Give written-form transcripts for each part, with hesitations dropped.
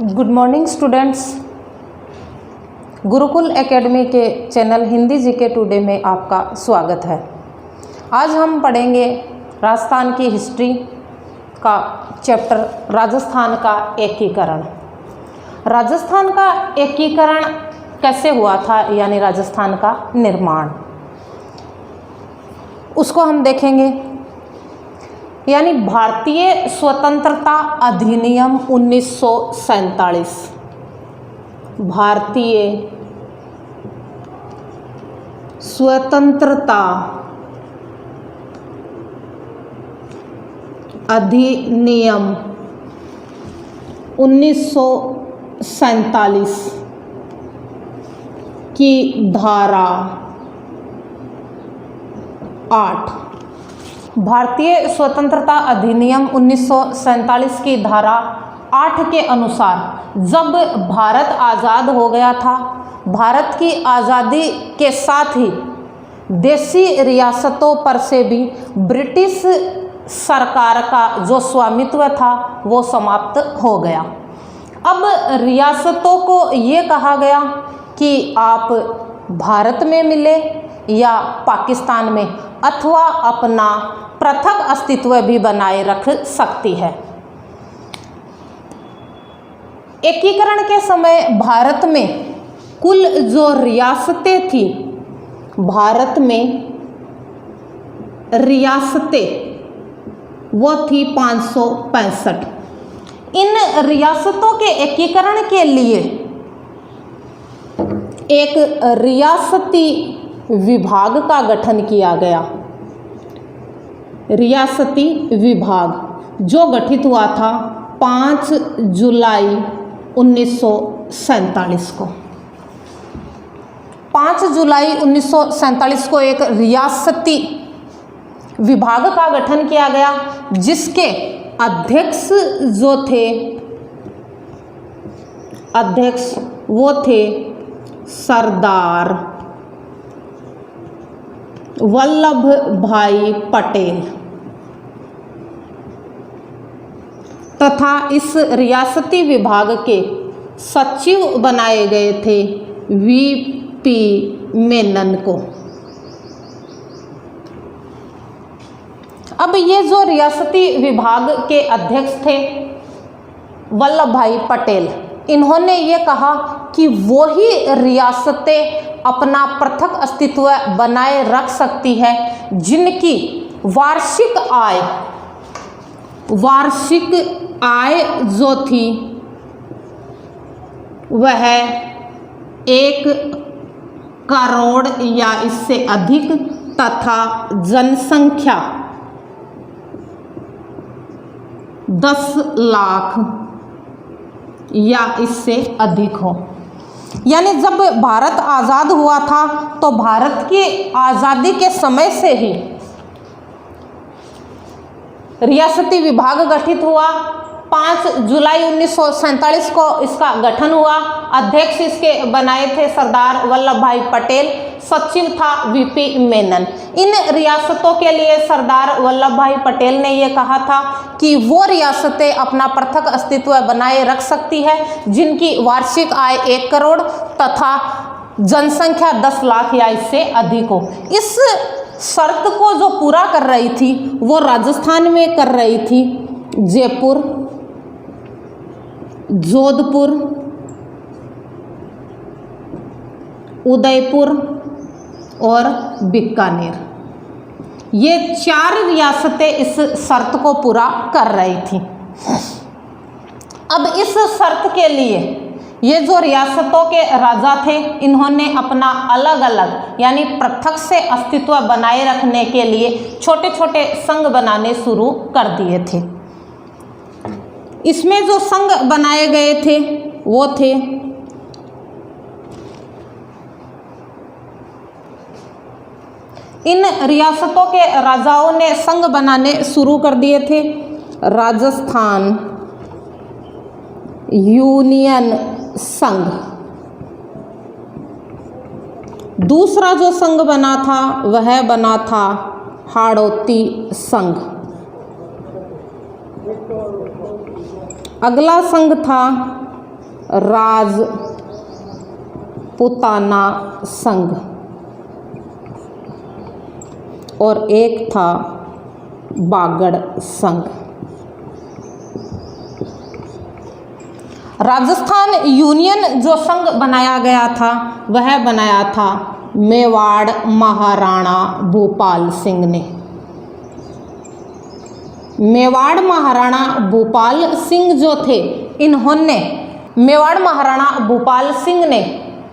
Good morning students. Gurukul academy के channel Hindi GK today में आपका स्वागत है। आज हम पढ़ेंगे राजस्थान की हिस्ट्री का चैप्टर राजस्थान का एकीकरण। राजस्थान का एकीकरण कैसे हुआ था, यानी राजस्थान का निर्माण, उसको हम देखेंगे। यानी भारतीय स्वतंत्रता अधिनियम 1947, भारतीय स्वतंत्रता अधिनियम 1947 की धारा 8, भारतीय स्वतंत्रता अधिनियम 1947 की धारा 8 के अनुसार जब भारत आज़ाद हो गया था, भारत की आज़ादी के साथ ही देशी रियासतों पर से भी ब्रिटिश सरकार का जो स्वामित्व था वो समाप्त हो गया। अब रियासतों को ये कहा गया कि आप भारत में मिले या पाकिस्तान में, अथवा अपना पृथक अस्तित्व भी बनाए रख सकती है। एकीकरण के समय भारत में कुल जो रियासतें थी, भारत में रियासतें वो थी 565। इन रियासतों के एकीकरण के लिए एक रियासती विभाग का गठन किया गया। रियासती विभाग जो गठित हुआ था 5 जुलाई 1947 को। 5 जुलाई 1947 को एक रियासती विभाग का गठन किया गया, जिसके अध्यक्ष जो थे, अध्यक्ष वो थे सरदार वल्लभ भाई पटेल, तथा इस रियासती विभाग के सचिव बनाए गए थे वीपी मेनन को। अब ये जो रियासती विभाग के अध्यक्ष थे वल्लभ भाई पटेल, इन्होंने ये कहा कि वो ही रियासतें अपना पृथक अस्तित्व बनाए रख सकती है जिनकी वार्षिक आय जो थी वह 1 करोड़ या इससे अधिक, तथा जनसंख्या 10 लाख या इससे अधिक हो। यानी जब भारत आज़ाद हुआ था तो भारत की आज़ादी के समय से ही रियासती विभाग गठित हुआ। 5 जुलाई 1947 को इसका गठन हुआ। अध्यक्ष इसके बनाए थे सरदार वल्लभ भाई पटेल, सचिव था वीपी मेनन। इन रियासतों के लिए सरदार वल्लभ भाई पटेल ने यह कहा था कि वो रियासतें अपना पृथक अस्तित्व बनाए रख सकती है जिनकी वार्षिक आय 1 करोड़ तथा जनसंख्या 10 लाख या इससे अधिक हो। इस शर्त को जो पूरा कर रही थी वो राजस्थान में कर रही थी जयपुर, जोधपुर, उदयपुर और बीकानेर। ये 4 रियासतें इस शर्त को पूरा कर रही थी। अब इस शर्त के लिए ये जो रियासतों के राजा थे, इन्होंने अपना अलग अलग यानी पृथक से अस्तित्व बनाए रखने के लिए छोटे छोटे संघ बनाने शुरू कर दिए थे। इसमें जो संघ बनाए गए थे वो थे इन रियासतों के राजाओं ने संघ बनाने शुरू कर दिए थे। राजस्थान यूनियन संघ। दूसरा जो संघ बना था वह बना था हाड़ौती संघ। अगला संघ था राजपुताना संघ और एक था बागड़ संघ। राजस्थान यूनियन जो संघ बनाया गया था वह बनाया था मेवाड़ महाराणा भूपाल सिंह ने। मेवाड़ महाराणा भूपाल सिंह जो थे, इन्होंने मेवाड़ महाराणा भूपाल सिंह ने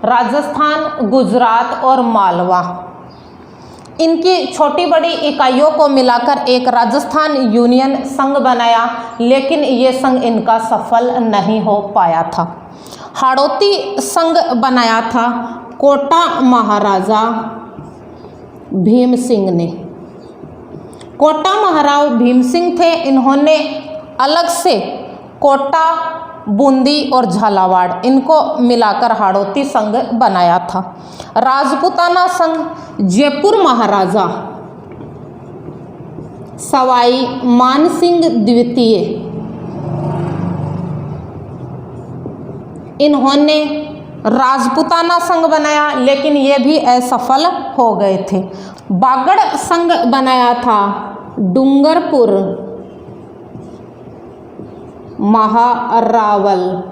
राजस्थान, गुजरात और मालवा, इनकी छोटी बड़ी इकाइयों को मिलाकर एक राजस्थान यूनियन संघ बनाया, लेकिन ये संघ इनका सफल नहीं हो पाया था। हाड़ौती संघ बनाया था कोटा महाराजा भीम सिंह ने। कोटा महाराव भीम सिंह थे, इन्होंने अलग से कोटा, बूंदी और झालावाड़, इनको मिलाकर हाड़ौती संघ बनाया था। राजपुताना संघ जयपुर महाराजा सवाई मानसिंह द्वितीय, इन्होंने राजपुताना संघ बनाया, लेकिन ये भी असफल हो गए थे। बागड़ संघ बनाया था डूंगरपुर महारावल,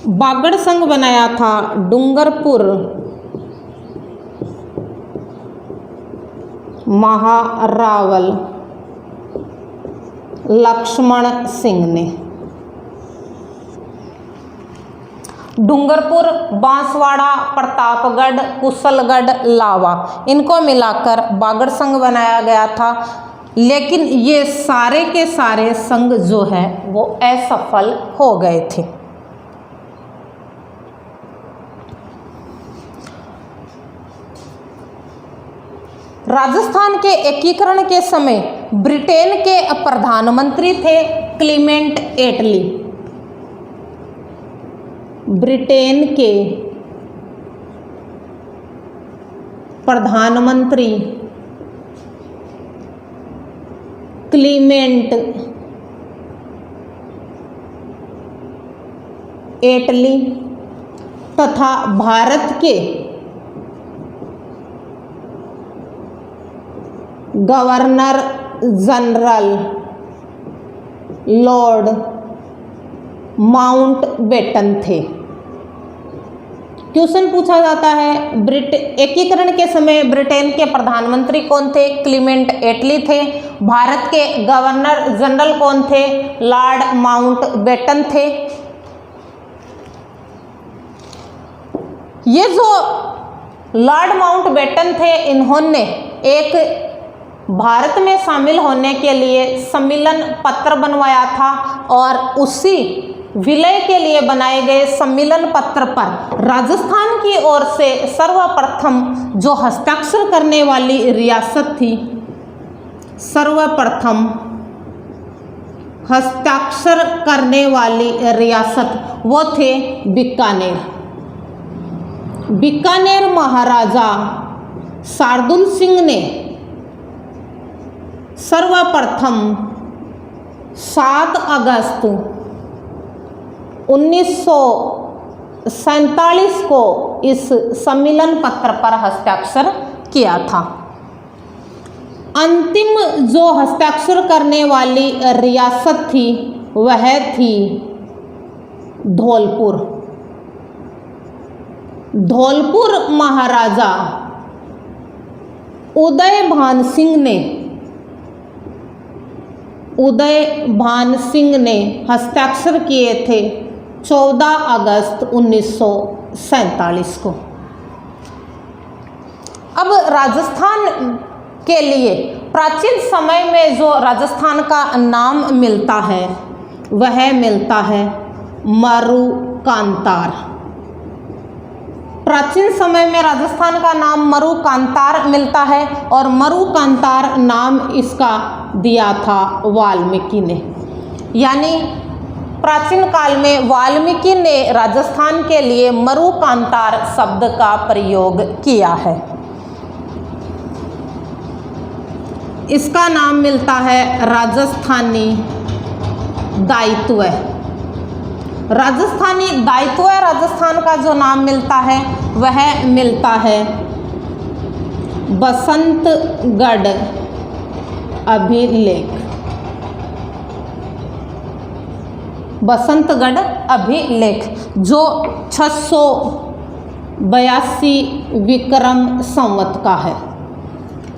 बागड़ संघ बनाया था डूंगरपुर महारावल लक्ष्मण सिंह ने। डूंगरपुर, बांसवाड़ा, प्रतापगढ़, कुशलगढ़, लावा, इनको मिलाकर बागड़ संघ बनाया गया था, लेकिन ये सारे के सारे संघ जो है वो असफल हो गए थे। राजस्थान के एकीकरण के समय ब्रिटेन के प्रधानमंत्री थे क्लीमेंट एटली। ब्रिटेन के प्रधानमंत्री क्लीमेंट एटली तथा भारत के गवर्नर जनरल लॉर्ड माउंटबेटन थे। क्वेश्चन पूछा जाता है, एकीकरण के समय ब्रिटेन के प्रधानमंत्री कौन थे? क्लीमेंट एटली थे। भारत के गवर्नर जनरल कौन थे? लॉर्ड माउंटबेटन थे। ये जो लॉर्ड माउंटबेटन थे, इन्होंने एक भारत में शामिल होने के लिए सम्मेलन पत्र बनवाया था, और उसी विलय के लिए बनाए गए सम्मेलन पत्र पर राजस्थान की ओर से सर्वप्रथम जो हस्ताक्षर करने वाली रियासत थी, सर्वप्रथम हस्ताक्षर करने वाली रियासत वो थे बीकानेर। बीकानेर महाराजा शार्दुल सिंह ने सर्वप्रथम 7 अगस्त 1947 को इस सम्मेलन पत्र पर हस्ताक्षर किया था। अंतिम जो हस्ताक्षर करने वाली रियासत थी वह थी धौलपुर। धौलपुर महाराजा उदय भान सिंह ने हस्ताक्षर किए थे 14 अगस्त 1947 को। अब राजस्थान के लिए प्राचीन समय में जो राजस्थान का नाम मिलता है वह मिलता है मरुकांतार। प्राचीन समय में राजस्थान का नाम मरुकांतार मिलता है, और मरुकांतार नाम इसका दिया था वाल्मीकि ने। यानी प्राचीन काल में वाल्मीकि ने राजस्थान के लिए मरुकांतार शब्द का प्रयोग किया है। इसका नाम मिलता है राजस्थानी दायित्व। राजस्थानी दायित्व राजस्थान का जो नाम मिलता है वह मिलता है बसंतगढ़ अभिलेख। बसंतगढ़ अभिलेख जो 682 विक्रम संवत का है।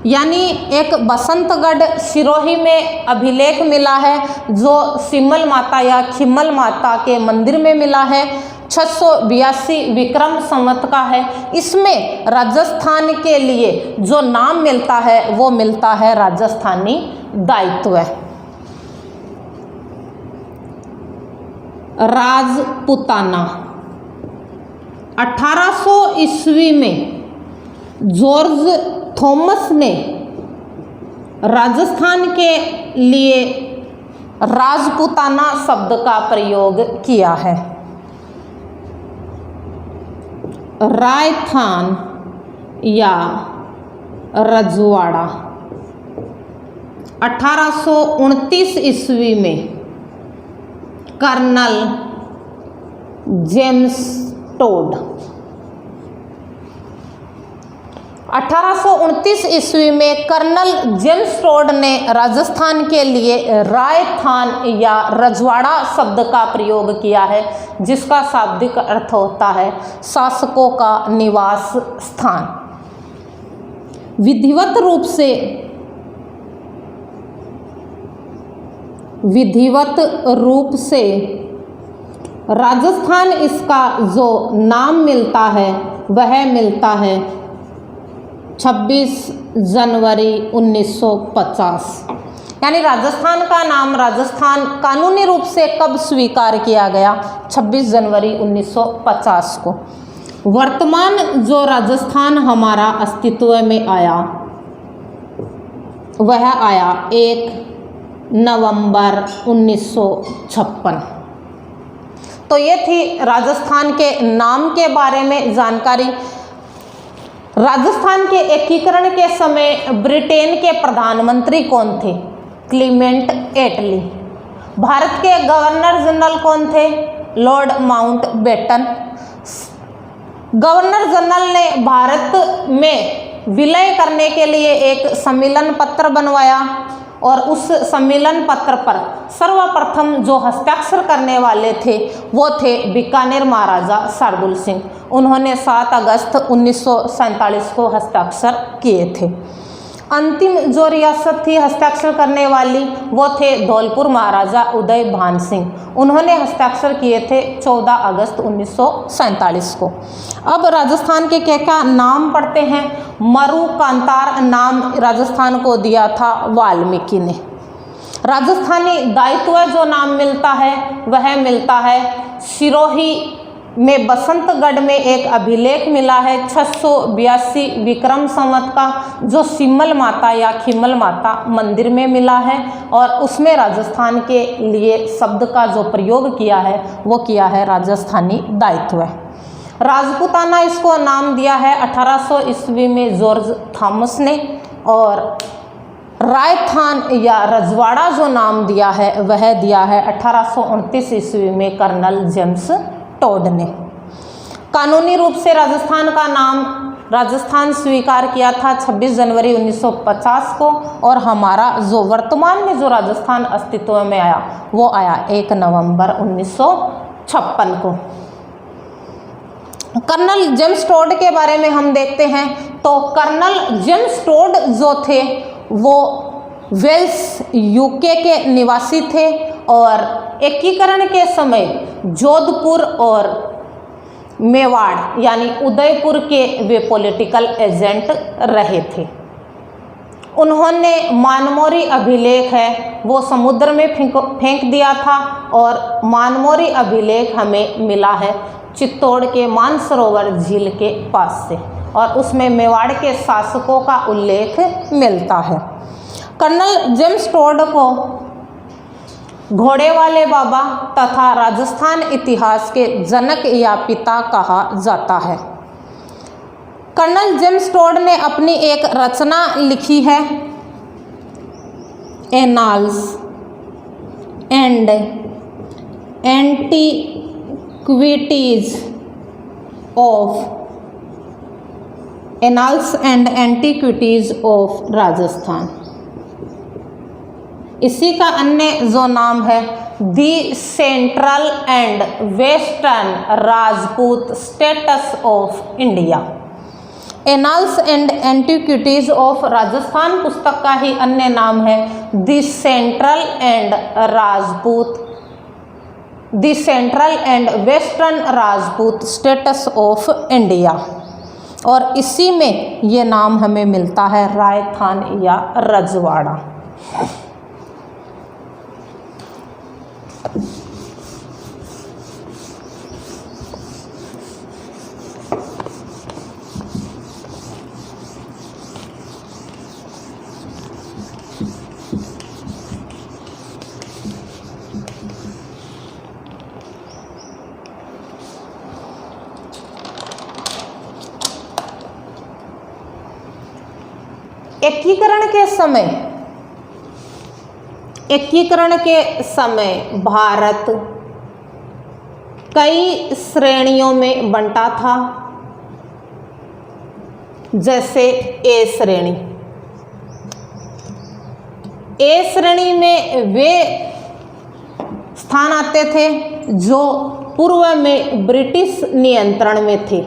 यानी एक बसंतगढ़ सिरोही में अभिलेख मिला है जो सिमल माता या खिम्मल माता के मंदिर में मिला है, 682 विक्रम संवत का है। इसमें राजस्थान के लिए जो नाम मिलता है वो मिलता है राजस्थानी दायित्व। राजपूताना 1800 ईस्वी में जॉर्ज थॉमस ने राजस्थान के लिए राजपूताना शब्द का प्रयोग किया है। रायथान या रजवाड़ा 1829 ईस्वी में कर्नल जेम्स टोड 1829 ईस्वी में कर्नल जेम्स टोड ने राजस्थान के लिए रायथान या रजवाड़ा शब्द का प्रयोग किया है, जिसका शाब्दिक अर्थ होता है शासकों का निवास स्थान। विधिवत रूप से राजस्थान इसका जो नाम मिलता है वह मिलता है 26 जनवरी 1950। यानी राजस्थान का नाम राजस्थान कानूनी रूप से कब स्वीकार किया गया? 26 जनवरी 1950 को। वर्तमान जो राजस्थान हमारा अस्तित्व में आया वह आया 1 नवंबर 1956। तो ये थी राजस्थान के नाम के बारे में जानकारी। राजस्थान के एकीकरण के समय ब्रिटेन के प्रधानमंत्री कौन थे? क्लीमेंट एटली। भारत के गवर्नर जनरल कौन थे? Lord Mountbatten. गवर्नर जनरल ने भारत में विलय करने के लिए एक सम्मेलन पत्र बनवाया और उस सम्मेलन पत्र पर सर्वप्रथम जो हस्ताक्षर करने वाले थे वो थे बीकानेर महाराजा शार्दुल सिंह। उन्होंने 7 अगस्त 1947 को हस्ताक्षर किए थे। अंतिम जो रियासत थी हस्ताक्षर करने वाली वो थे धौलपुर महाराजा उदय भान सिंह। उन्होंने हस्ताक्षर किए थे 14 अगस्त 1947 को। अब राजस्थान के क्या नाम पढ़ते हैं। मरु कांतार नाम राजस्थान को दिया था वाल्मीकि ने। राजस्थानी दायित्व जो नाम मिलता है वह मिलता है सिरोही में बसंतगढ़ में एक अभिलेख मिला है 682 विक्रम संवत का, जो सिमल माता या खिम्मल माता मंदिर में मिला है और उसमें राजस्थान के लिए शब्द का जो प्रयोग किया है वो किया है राजस्थानी दायित्व। राजपूताना इसको नाम दिया है 1800 ईस्वी में जॉर्ज थॉमस ने, और रायथान या रजवाड़ा जो नाम दिया है वह दिया है 1829 ईस्वी में कर्नल जेम्स टोड ने। कानूनी रूप से राजस्थान का नाम राजस्थान स्वीकार किया था 26 जनवरी 1950 को, और हमारा जो वर्तमान में जो राजस्थान अस्तित्व में आया वो आया 1 नवंबर 1956 को। कर्नल जेम्स टोड के बारे में हम देखते हैं तो कर्नल जेम्स टोड जो थे वो वेल्स यूके के निवासी थे और एकीकरण के समय जोधपुर और मेवाड़ यानी उदयपुर के वे पॉलिटिकल एजेंट रहे थे। उन्होंने मानमोरी अभिलेख है वो समुद्र में फेंक दिया था और मानमोरी अभिलेख हमें मिला है चित्तौड़ के मानसरोवर झील के पास से, और उसमें मेवाड़ के शासकों का उल्लेख मिलता है। कर्नल जेम्स टोड को घोड़े वाले बाबा तथा राजस्थान इतिहास के जनक या पिता कहा जाता है। कर्नल जेम्स टोड ने अपनी एक रचना लिखी है annals and antiquities of Rajasthan. इसी का अन्य जो नाम है the central and western Rajput status of India. Annals and antiquities of Rajasthan पुस्तक का ही अन्य नाम है the central and western Rajput status of India. और इसी में ये नाम हमें मिलता है रायथान या रजवाड़ा। एकीकरण के समय भारत कई श्रेणियों में बंटा था। जैसे ए श्रेणी। ए श्रेणी में वे स्थान आते थे जो पूर्व में ब्रिटिश नियंत्रण में थे।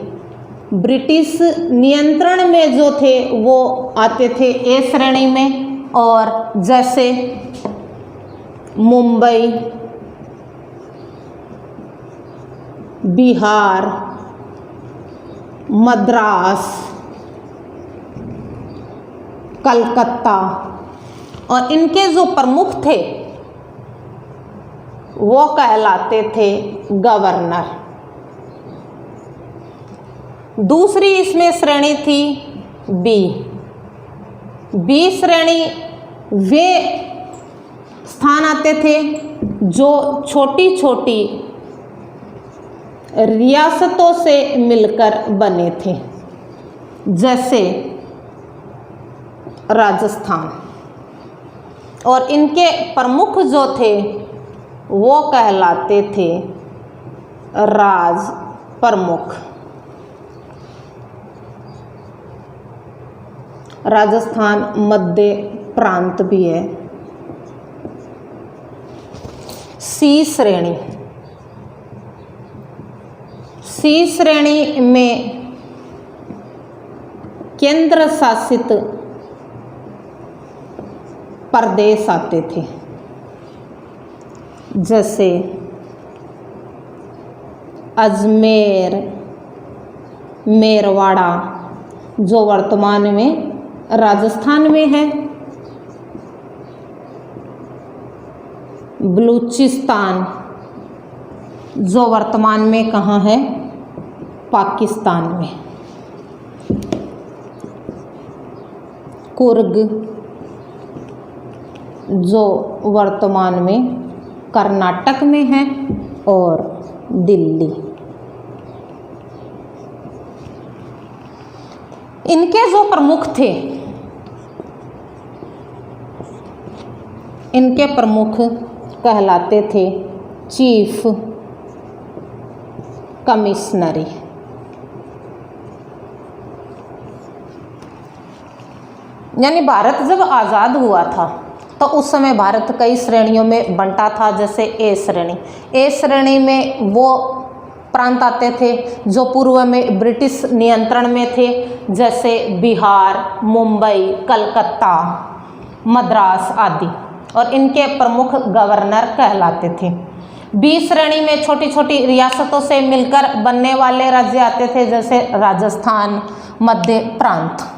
ब्रिटिश नियंत्रण में जो थे वो आते थे ए श्रेणी में। और जैसे मुंबई, बिहार, मद्रास, कलकत्ता और इनके जो प्रमुख थे वो कहलाते थे गवर्नर। दूसरी इसमें श्रेणी थी बी श्रेणी। वे स्थान आते थे जो छोटी छोटी रियासतों से मिलकर बने थे। जैसे राजस्थान। और इनके प्रमुख जो थे वो कहलाते थे राज प्रमुख। राजस्थान मध्य प्रांत भी है। सी श्रेणी। सी श्रेणी में केंद्र शासित प्रदेश आते थे। जैसे अजमेर, मेरवाड़ा जो वर्तमान में राजस्थान में है, बलूचिस्तान जो वर्तमान में कहाँ है, पाकिस्तान में, कुर्ग जो वर्तमान में कर्नाटक में है, और दिल्ली। इनके जो प्रमुख थे, इनके प्रमुख कहलाते थे चीफ कमिश्नरी। यानी भारत जब आज़ाद हुआ था तो उस समय भारत कई श्रेणियों में बंटा था। जैसे ए श्रेणी। ए श्रेणी में वो प्रांत आते थे जो पूर्व में ब्रिटिश नियंत्रण में थे। जैसे बिहार, मुंबई, कलकत्ता, मद्रास आदि। और इनके प्रमुख गवर्नर कहलाते थे। बी श्रेणी में छोटी छोटी रियासतों से मिलकर बनने वाले राज्य आते थे। जैसे राजस्थान, मध्य प्रांत।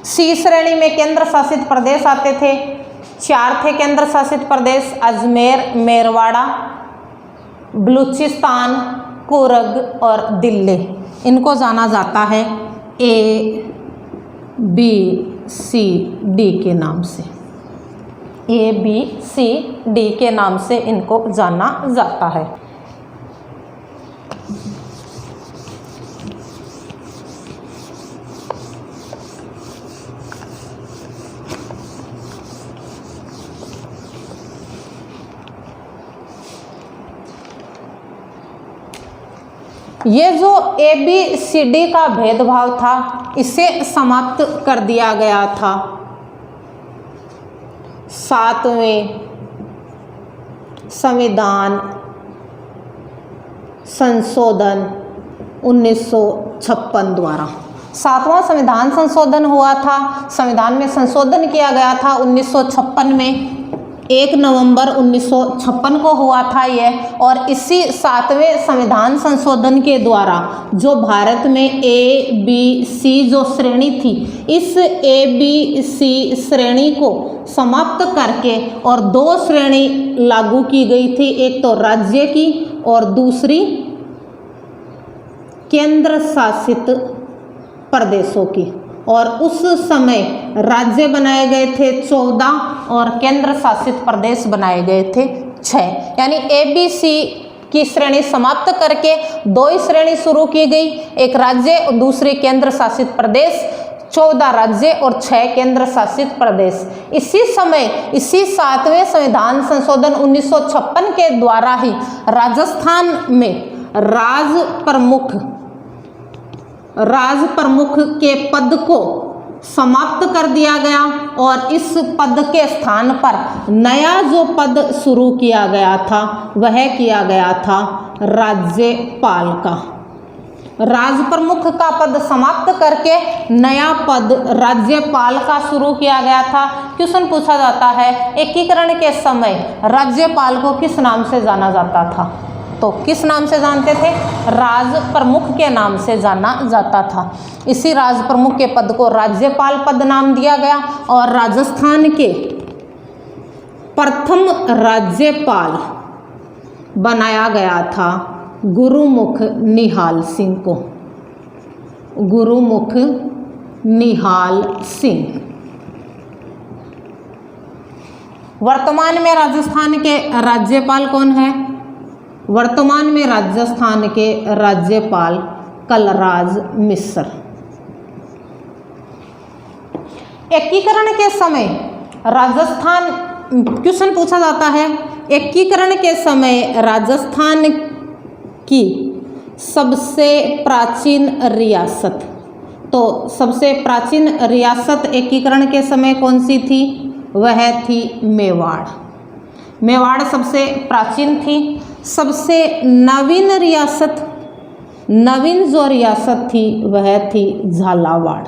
सी श्रेणी में केंद्र शासित प्रदेश आते थे। 4 थे केंद्र शासित प्रदेश: अजमेर, मेरवाड़ा, बलूचिस्तान, कुर्ग और दिल्ली। इनको जाना जाता है ए, बी, सी, डी के नाम से। ए, बी, सी, डी के नाम से इनको जाना जाता है। ये जो ABCD का भेदभाव था इसे समाप्त कर दिया गया था 7वें संविधान संशोधन 1956 द्वारा। 7वां संविधान संशोधन हुआ था, संविधान में संशोधन किया गया था 1956 में, 1 नवंबर 1956 को हुआ था यह। और इसी 7वें संविधान संशोधन के द्वारा जो भारत में ABC जो श्रेणी थी, इस ABC श्रेणी को समाप्त करके और 2 श्रेणी लागू की गई थी, एक तो राज्य की और दूसरी केंद्र शासित प्रदेशों की। और उस समय राज्य बनाए गए थे 14 और केंद्र शासित प्रदेश बनाए गए थे 6। यानी ABC की श्रेणी समाप्त करके 2 ही श्रेणी शुरू की गई, एक राज्य और दूसरी केंद्र शासित प्रदेश, 14 राज्य और 6 केंद्र शासित प्रदेश। इसी समय इसी 7वें संविधान संशोधन 1956 के द्वारा ही राजस्थान में राज प्रमुख के पद को समाप्त कर दिया गया और इस पद के स्थान पर नया जो पद शुरू किया गया था वह किया गया था राज्यपाल का। राज प्रमुख का पद समाप्त करके नया पद राज्यपाल का शुरू किया गया था। क्वेश्चन पूछा जाता है एकीकरण के समय राज्यपाल को किस नाम से जाना जाता था? तो किस नाम से जानते थे? राज प्रमुख के नाम से जाना जाता था। इसी राज प्रमुख के पद को राज्यपाल पद नाम दिया गया और राजस्थान के प्रथम राज्यपाल बनाया गया था गुरुमुख निहाल सिंह को। गुरुमुख निहाल सिंह। वर्तमान में राजस्थान के राज्यपाल कौन है? वर्तमान में राजस्थान के राज्यपाल कलराज मिश्र। एकीकरण के समय राजस्थान, क्वेश्चन पूछा जाता है एकीकरण के समय राजस्थान की सबसे प्राचीन रियासत, तो सबसे प्राचीन रियासत एकीकरण के समय कौन सी थी? वह थी मेवाड़। मेवाड़ सबसे प्राचीन थी। सबसे नवीन रियासत, नवीन जो रियासत थी वह थी झालावाड़।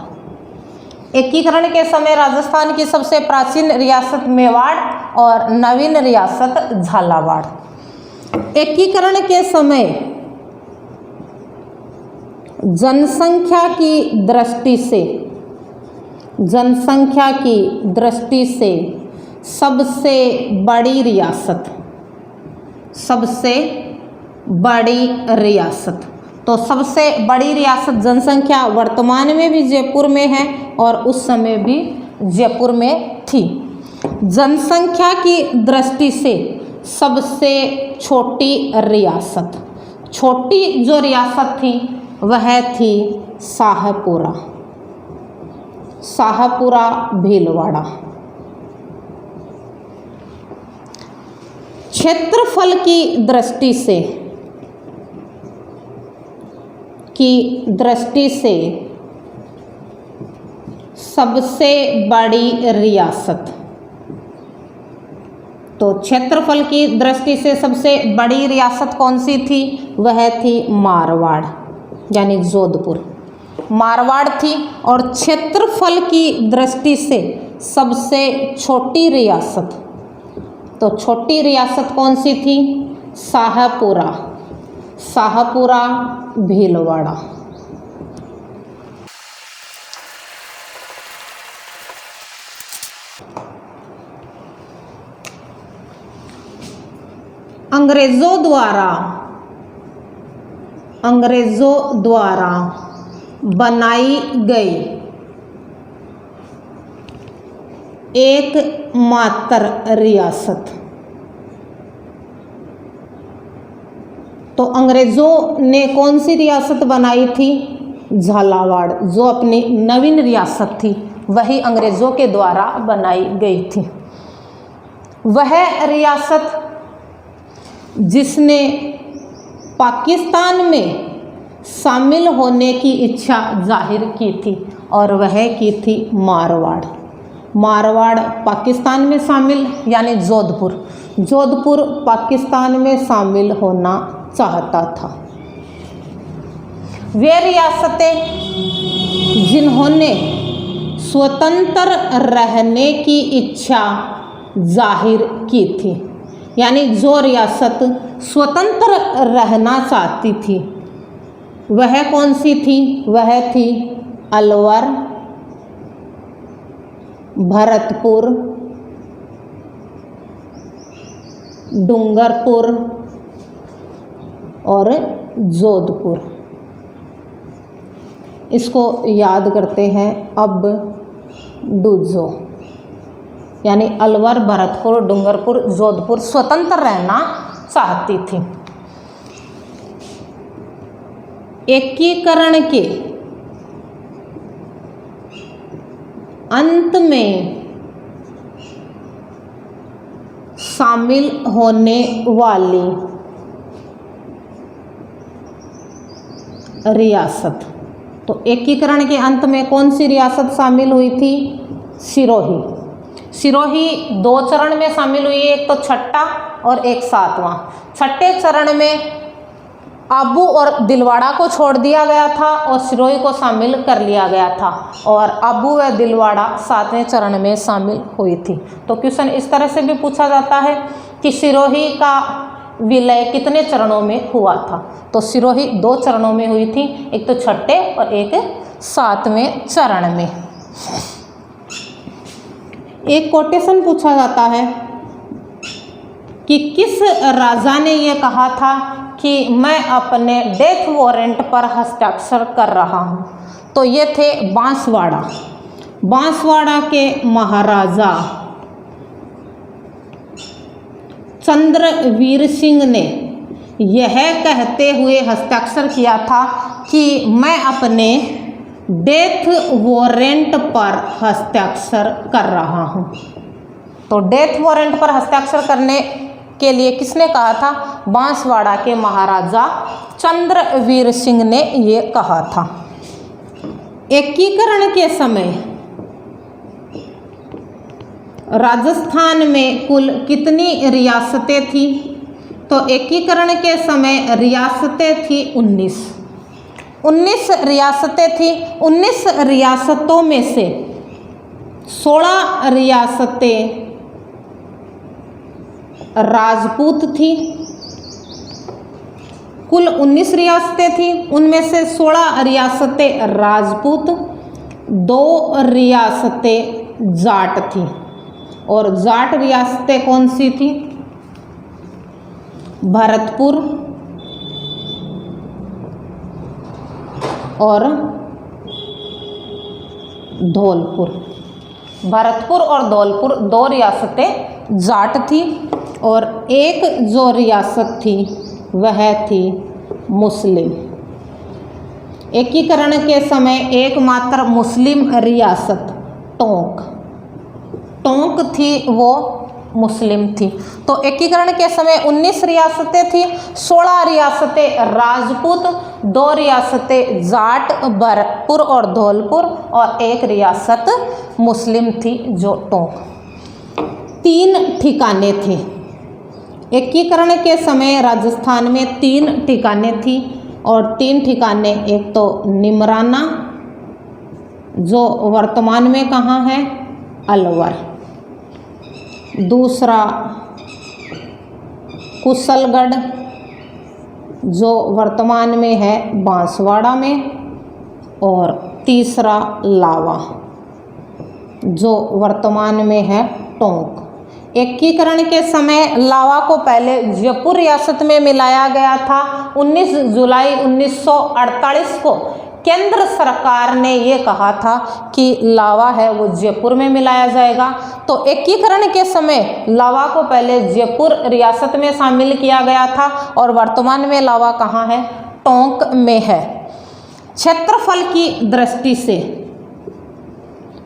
एकीकरण के समय राजस्थान की सबसे प्राचीन रियासत मेवाड़ और नवीन रियासत झालावाड़। एकीकरण के समय जनसंख्या की दृष्टि से, जनसंख्या की दृष्टि से सबसे बड़ी रियासत, सबसे बड़ी रियासत, तो सबसे बड़ी रियासत जनसंख्या वर्तमान में भी जयपुर में है और उस समय भी जयपुर में थी। जनसंख्या की दृष्टि से सबसे छोटी रियासत, छोटी जो रियासत थी वह थी शाहपुरा, शाहपुरा भीलवाड़ा। क्षेत्रफल की दृष्टि से, सबसे बड़ी रियासत, तो क्षेत्रफल की दृष्टि से सबसे बड़ी रियासत कौन सी थी? वह थी मारवाड़ यानी जोधपुर। मारवाड़ थी। और क्षेत्रफल की दृष्टि से सबसे छोटी रियासत, तो छोटी रियासत कौन सी थी? शाहपुरा, शाहपुरा भीलवाड़ा। अंग्रेजों द्वारा बनाई गई एकमात्र रियासत, तो अंग्रेजों ने कौन सी रियासत बनाई थी? झालावाड़, जो अपनी नवीन रियासत थी वही अंग्रेजों के द्वारा बनाई गई थी। वह रियासत जिसने पाकिस्तान में शामिल होने की इच्छा जाहिर की थी, और वह की थी मारवाड़। मारवाड़ पाकिस्तान में शामिल, यानी जोधपुर पाकिस्तान में शामिल होना चाहता था। वे रियासतें जिन्होंने स्वतंत्र रहने की इच्छा जाहिर की थी, यानी जो रियासत स्वतंत्र रहना चाहती थी वह कौन सी थी? वह थी अलवर, भरतपुर, डूंगरपुर और जोधपुर। इसको याद करते हैं अब डूजो, यानी अलवर, भरतपुर, डूंगरपुर, जोधपुर स्वतंत्र रहना चाहती थी। एकीकरण के अंत में शामिल होने वाली रियासत, तो एकीकरण के अंत में कौन सी रियासत शामिल हुई थी? सिरोही 2 चरण में शामिल हुई, एक तो छठा और एक 7वां। छठे चरण में आबू और दिलवाड़ा को छोड़ दिया गया था और सिरोही को शामिल कर लिया गया था, और आबू व दिलवाड़ा 7वें चरण में शामिल हुई थी। तो क्वेश्चन इस तरह से भी पूछा जाता है कि सिरोही का विलय कितने चरणों में हुआ था? तो सिरोही 2 चरणों में हुई थी, एक तो छठे और एक 7वें चरण में। एक कोटेशन पूछा जाता है कि किस राजा ने यह कहा था कि मैं अपने डेथ वारंट पर हस्ताक्षर कर रहा हूँ? तो ये थे बांसवाड़ा के महाराजा चंद्रवीर सिंह ने यह कहते हुए हस्ताक्षर किया था कि मैं अपने डेथ वारंट पर हस्ताक्षर कर रहा हूँ। तो डेथ वारंट पर हस्ताक्षर करने के लिए किसने कहा था? बांसवाड़ा के महाराजा चंद्रवीर सिंह ने ये कहा था। एकीकरण के समय राजस्थान में कुल कितनी रियासतें थी? तो एकीकरण के समय रियासतें थी 19 रियासतें थी। 19 रियासतों में से 16 रियासतें राजपूत थी। कुल 19 रियासतें थी, उनमें से 16 रियासतें राजपूत, 2 रियासतें जाट थी। और जाट रियासतें कौन सी थी? भरतपुर और धौलपुर। भरतपुर और धौलपुर 2 रियासतें जाट थी, और एक जो रियासत थी वह थी मुस्लिम। एकीकरण के समय एकमात्र मुस्लिम रियासत टोंक थी, वो मुस्लिम थी। तो एकीकरण के समय 19 रियासतें थी, 16 रियासतें राजपूत, 2 रियासतें जाट, भरतपुर और धौलपुर, और एक रियासत मुस्लिम थी जो टोंक। 3 ठिकाने थे। एकीकरण के समय राजस्थान में 3 ठिकाने थी, और 3 ठिकाने, एक तो निमराना जो वर्तमान में कहाँ है? अलवर। दूसरा कुशलगढ़ जो वर्तमान में है बांसवाड़ा में, और तीसरा लावा जो वर्तमान में है टोंक। एकीकरण के समय लावा को पहले जयपुर रियासत में मिलाया गया था। 19 जुलाई 1948 को केंद्र सरकार ने ये कहा था कि लावा है वो जयपुर में मिलाया जाएगा। तो एकीकरण के समय लावा को पहले जयपुर रियासत में शामिल किया गया था, और वर्तमान में लावा कहाँ है? टोंक में है। क्षेत्रफल की दृष्टि से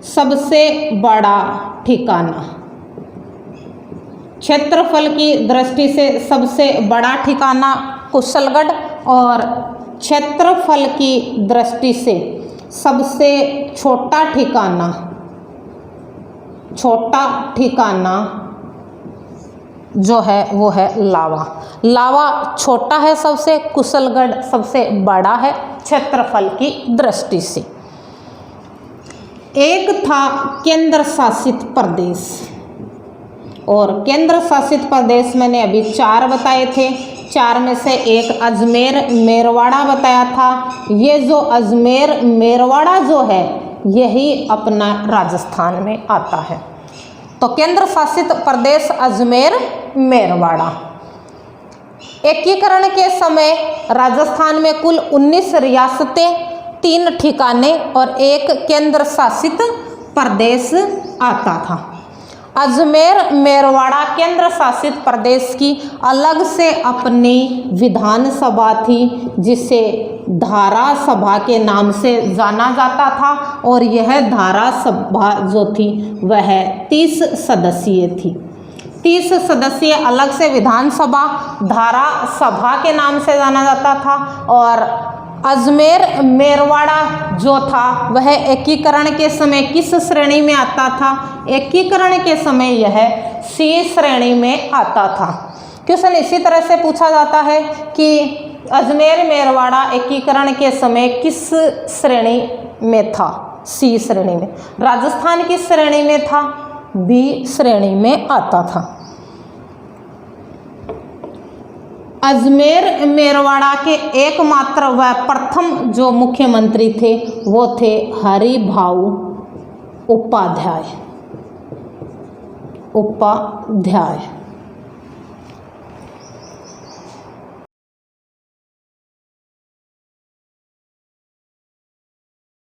सबसे बड़ा ठिकाना, क्षेत्रफल की दृष्टि से सबसे बड़ा ठिकाना कुशलगढ़, और क्षेत्रफल की दृष्टि से सबसे छोटा ठिकाना जो है वो है लावा। लावा छोटा है सबसे, कुशलगढ़ सबसे बड़ा है क्षेत्रफल की दृष्टि से। एक था केंद्र शासित प्रदेश, और केंद्र शासित प्रदेश मैंने अभी 4 बताए थे, 4 में से एक अजमेर मेरवाड़ा बताया था। ये जो अजमेर मेरवाड़ा जो है यही अपना राजस्थान में आता है। तो केंद्र शासित प्रदेश अजमेर मेरवाड़ा। एकीकरण के समय राजस्थान में कुल 19 रियासतें, 3 ठिकाने और 1 केंद्र शासित प्रदेश आता था। अजमेर मेरवाड़ा केंद्र शासित प्रदेश की अलग से अपनी विधानसभा थी, जिसे धारा सभा के नाम से जाना जाता था, और यह धारा सभा जो थी वह 30 सदस्यीय थी। 30 सदस्यीय अलग से विधानसभा धारा सभा के नाम से जाना जाता था। और अजमेर मेरवाड़ा जो था वह एकीकरण के समय किस श्रेणी में आता था? एकीकरण के समय यह C श्रेणी में आता था। क्वेश्चन इसी तरह से पूछा जाता है कि अजमेर मेरवाड़ा एकीकरण के समय किस श्रेणी में था? C श्रेणी में। राजस्थान किस श्रेणी में था? B श्रेणी में आता था। अजमेर मेरवाड़ा के एकमात्र व प्रथम जो मुख्यमंत्री थे वो थे हरिभाऊ उपाध्याय।